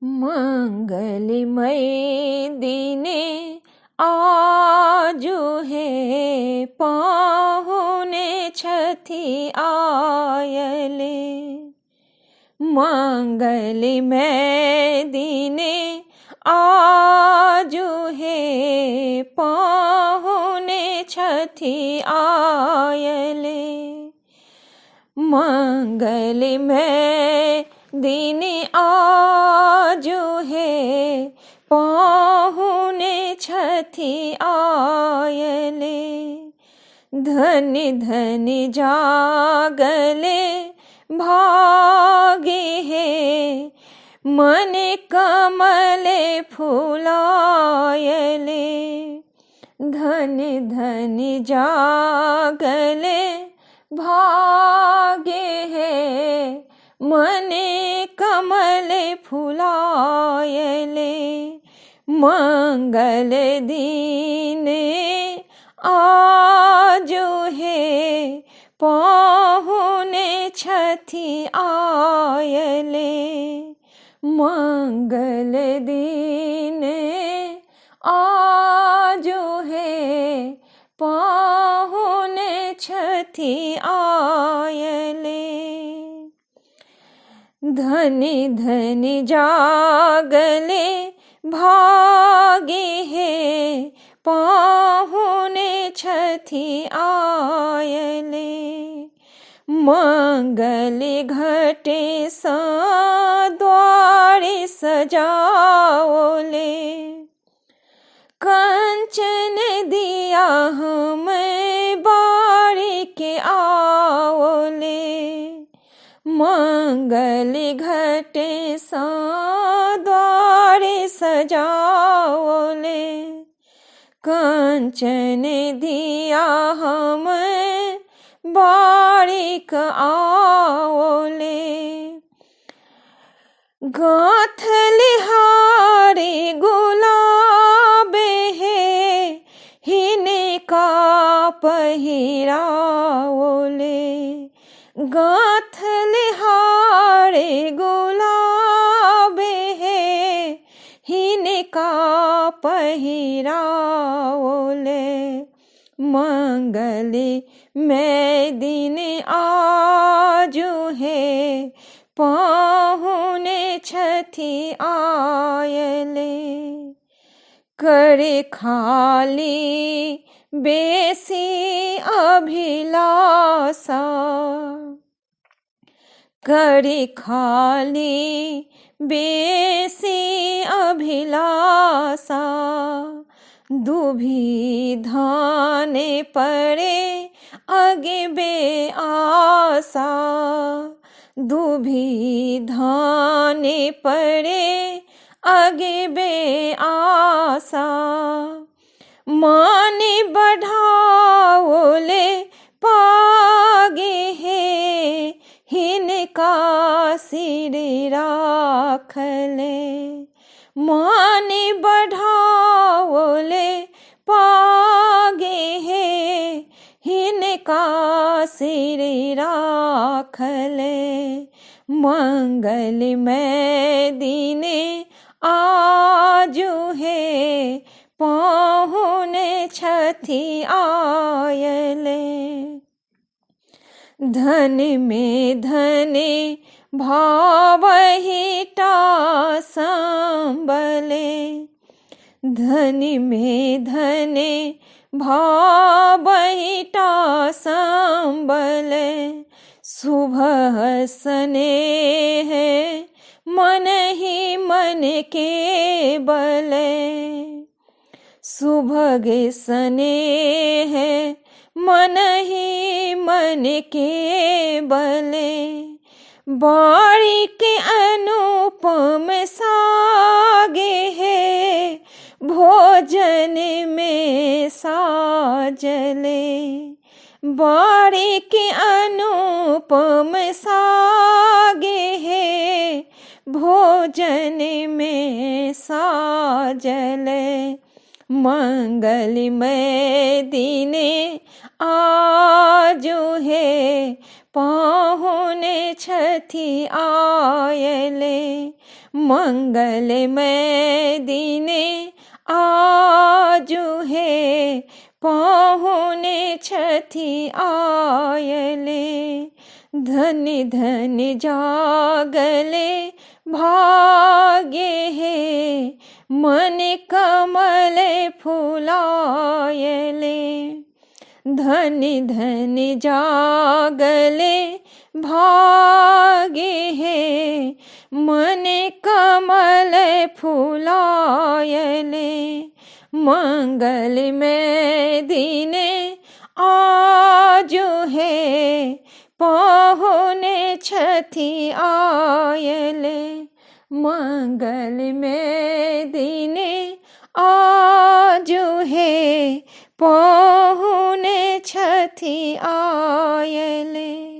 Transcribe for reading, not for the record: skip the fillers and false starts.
मंगलमय दिने आजु हे पाहुने छठी आयले। मंगलमय दिने आजु हे पाहुने छठी आयले। मंगलमय दिने आजु हे पाहुने छठी आयले। धन्य धन्य जागले भागे हे मन कमले फुलायले। धन्य धन्य जागले भागे हे मन कमले फुलायले। मंगल दीने आजु हे पाहुने छठी आयले। मंगल दीने आजु हे पाहुने छठी आयले। धन्य धन्य जागले भागे हे पाहुने छठी आयले। मंगल घटे सा द्वारे सजाओले। कंचन दिया हम बारी के आओले। मंगल घटे सा द्वारे सजाओले। कंचन दिया हम बारीक आओले। गाँथले हारे गुलाब हे हिने का पहिराओले। गाँथले हारे गुलाब हे हिने का पहिराओले। मंगल में दिन आजु हे पाहुने छठी आयले। करे खाली बेसी अभिलाषा। करे खाली बेसी अभिलाषा। दुभी धाने पड़े आगे बे आशा। दुभी धाने पड़े आगे बे आशा। माने बढ़ाओले पागे हे हिनका सिर राखले। माने बढ़ाओले पागे हे हिनका सिर राखले। मंगलमय दिने आजु हे पाहुने छठी आयले। धन में धने भावहिटा संबले। धन में धने भावहिटा संबले। सुबह स्नेह मन ही मन के बले। सुभग स्नेह मन ही मन के बले। बारीक अनुपम सागे है भोजन में साजले। बारीक अनुपम सागे है भोजन में साजले। मंगलमय दिने आजु है पाहुने छठी आयले। मंगलमय दिने आजु है पहुने छथी आयले। धन्य धन्य जागले भाग्य है मन कमल फुलायले। धन्य धन्य जागले भाग्य है मन कमल फुलायले। मंगलमय दिने आजु है पहुने छथी आयले। मंगलमय दिने आजु है पहुने छथी आयले।